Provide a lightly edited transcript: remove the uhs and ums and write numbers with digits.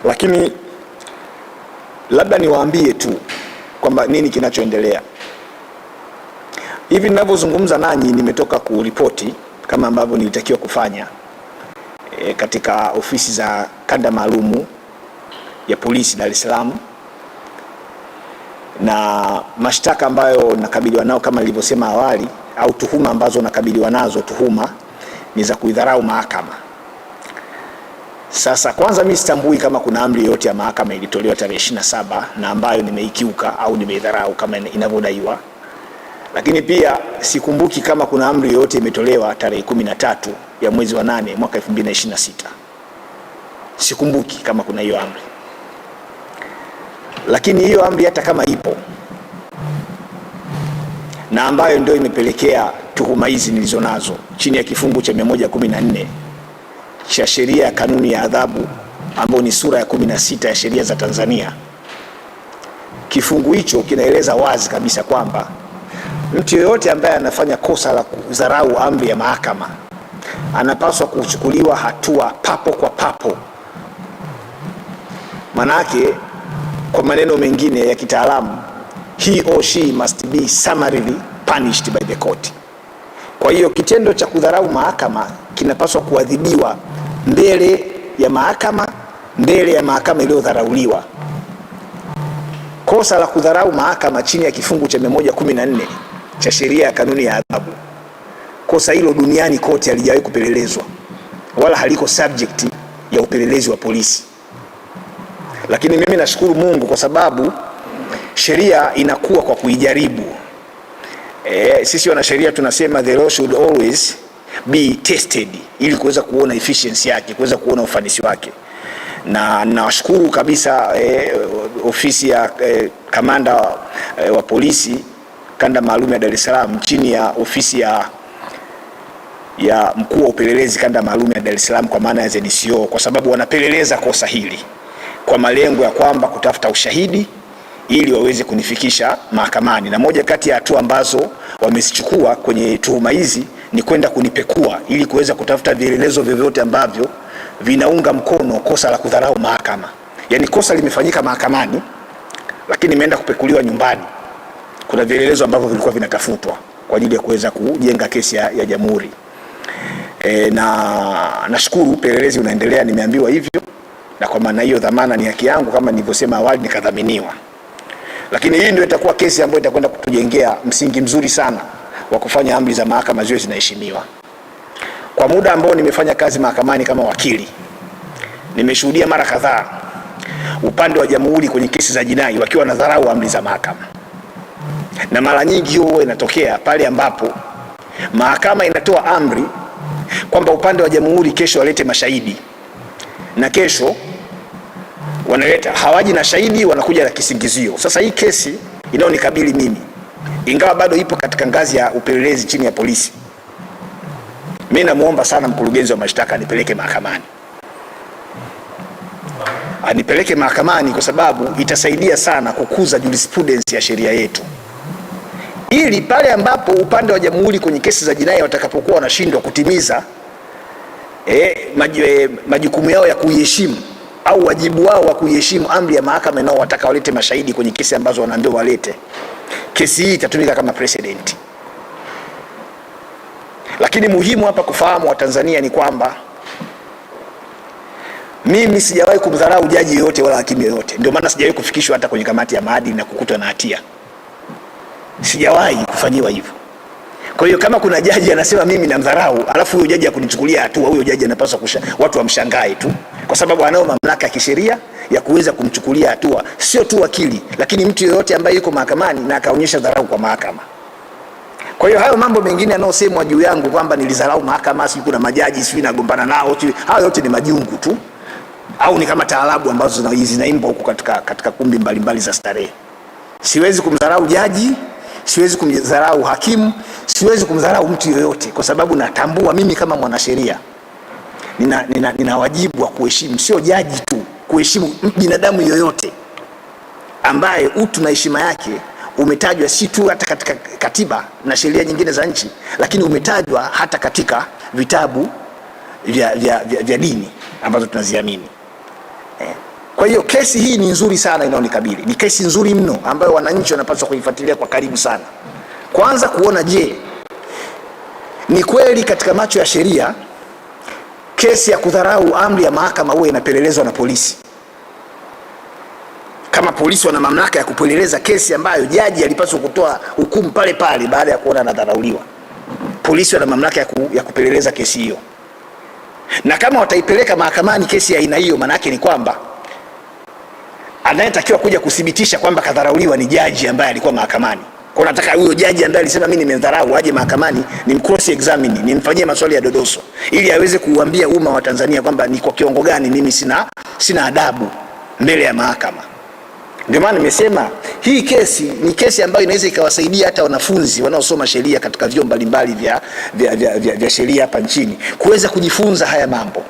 Lakini labda niwaambie tu kwamba nini kinachoendelea. Hivi ninavyozungumza nanyi nimetoka kuripoti kama ambavyo nilitakiwa kufanya katika ofisi za kanda maalumu ya polisi Dar es Salaam, na mashtaka ambayo nakabiliwa nao kama nilivyosema awali, au tuhuma ambazo nakabiliwa nazo, tuhuma ni za kuidharau mahakama. Sasa kwanza mimi sitambui kama kuna amri yote ya mahakama ilitolewa tarehe 27 na ambayo nimeikiuka au nimeidharau kama inavyodaiwa. Lakini pia sikumbuki kama kuna amri yote imetolewa tarehe 13 ya mwezi wa 8 mwaka 2026. Sikumbuki kama kuna hiyo amri. Lakini hiyo amri hata kama ipo, na ambayo ndio imepelekea tuhuma hizi nilizonazo chini ya kifungu cha 114 cha sheria ya kanuni ya adhabu, ambayo ni sura ya 16 ya sheria za Tanzania. Kifungu hicho kinaeleza wazi kabisa kwamba mtu yeyote ambaye anafanya kosa la kudharau amri ya mahakama anapaswa kuchukuliwa hatua papo kwa papo. Manake kwa maneno mengine ya kitaalamu, he or she must be summarily punished by the court. Kwa hiyo kitendo cha kudharau mahakama kinapaswa kuadhibiwa mbele ya mahakama iliyodharauliwa. Kosa la kudharau mahakama chini ya kifungu cha 114 cha sheria ya kanuni ya adhabu, kosa hilo duniani kote halijawahi kupelelezwa wala haliko subject ya upelelezi wa polisi. Lakini mimi nashukuru Mungu kwa sababu sheria inakuwa kwa kuijaribu. Sisi wanasheria tunasema the law should always be tested, ili kuweza kuona efficiency yake, kuweza kuona ufanisi wake. Na nawashukuru kabisa ofisi ya kamanda wa polisi kanda maalum ya Dar es Salaam chini ya ofisi ya mkuu wa upelelezi kanda maalum ya Dar es Salaam kwa maana ya ZDCO, kwa sababu wanapeleleza kosa hili kwa malengo ya kwamba kutafuta ushahidi ili waweze kunifikisha mahakamani. Na moja kati ya hatua ambazo wamezichukua kwenye tuhuma hizi ni kwenda kunipekua ili kuweza kutafuta vielelezo vyovyote ambavyo vinaunga mkono kosa la kudharau mahakama. Yaani kosa limefanyika mahakamani lakini imeenda kupekuliwa nyumbani. Kuna vielelezo ambavyo vilikuwa vinatafutwa kwa ajili ya kuweza kujenga kesi ya jamhuri. Na nashukuru upelelezi unaendelea, nimeambiwa hivyo, na kwa maana hiyo dhamana ni haki yangu kama nilivyosema awali, nikadhaminiwa. Lakini hii ndio itakuwa kesi ambayo itakwenda kutujengea msingi mzuri sana wa kufanya amri za mahakama ziwe zinaheshimiwa. Kwa muda ambao nimefanya kazi mahakamani kama wakili, nimeshuhudia mara kadhaa upande wa jamhuri kwenye kesi za jinai wakiwa wanadharau amri za mahakama. Na mara nyingi huwa inatokea pale ambapo mahakama inatoa amri kwamba upande wa jamhuri kesho walete mashahidi, na kesho wanaleta hawaji na shahidi, wanakuja na kisingizio. Sasa hii kesi inayonikabili mimi, ingawa bado ipo katika ngazi ya upelelezi chini ya polisi, mimi namuomba sana mkurugenzi wa mashtaka anipeleke mahakamani. Anipeleke mahakamani kwa sababu itasaidia sana kukuza jurisprudence ya sheria yetu, ili pale ambapo upande wa jamhuri kwenye kesi za jinai watakapokuwa wanashindwa kutimiza majukumu yao ya kuiheshimu au wajibu wao wa kuiheshimu amri ya mahakama nao wataka walete mashahidi kwenye kesi ambazo wanaambiwa walete, kesi hii itatumika kama precedent. Lakini muhimu hapa kufahamu wa Tanzania ni kwamba mimi sijawahi kumdharau jaji yoyote wala hakimu yoyote. Ndio maana sijawahi kufikishwa hata kwenye kamati ya maadili na kukutwa na hatia. Sijawahi kufanyiwa hivyo. Kwa hiyo kama kuna jaji anasema mimi namdharau, alafu huyo jaji akunichukulia hatua, huyo jaji anapaswa watu wamshangae tu, kwa sababu anao mamlaka ya kisheria ya kuweza kumchukulia hatua, sio tu wakili, lakini mtu yeyote ambaye yuko mahakamani na akaonyesha dharau kwa mahakama. Kwa hiyo hayo mambo mengine yanayosemwa juu yangu kwamba nilidharau mahakama, si kuna majaji sisi nagombana nao, hayo yote ni majungu tu, au ni kama taarabu ambazo zinaimba huko katika kumbi mbalimbali za starehe. Siwezi kumdharau jaji, siwezi kumdharau hakimu, siwezi kumdharau mtu yoyote, kwa sababu natambua mimi kama mwanasheria nina wajibu wa kuheshimu, sio jaji tu, kuheshimu binadamu yoyote ambaye utu na heshima yake umetajwa si tu hata katika katiba na sheria nyingine za nchi, lakini umetajwa hata katika vitabu vya dini ambazo tunaziamini. Kwa hiyo kesi hii ni nzuri sana inayonikabili. Ni kesi nzuri mno ambayo wananchi wanapaswa kuifuatilia kwa karibu sana. Kwanza kuona, je, ni kweli katika macho ya sheria kesi ya kudharau amri ya mahakama huwa inapelelezwa na polisi? Kama polisi wana mamlaka ya kupeleleza kesi ambayo jaji alipaswa kutoa hukumu pale pale baada ya kuona anadharauliwa, polisi wana mamlaka ya kupeleleza kesi hiyo. Na kama wataipeleka mahakamani kesi ya aina hiyo, maana yake ni kwamba anayetakiwa kuja kuthibitisha kwamba kadharauliwa ni jaji ambaye alikuwa mahakamani. Kwa nataka huyo jaji ambaye alisema mimi nimedharau aje mahakamani, ni cross examine, nimfanyie maswali ya dodoso ili aweze kuambia umma wa Tanzania kwamba ni kwa kiwango gani mimi sina adabu mbele ya mahakama. Ndio maana nimesema hii kesi ni kesi ambayo inaweza ikawasaidia hata wanafunzi wanaosoma sheria katika vyuo mbalimbali vya sheria hapa nchini kuweza kujifunza haya mambo.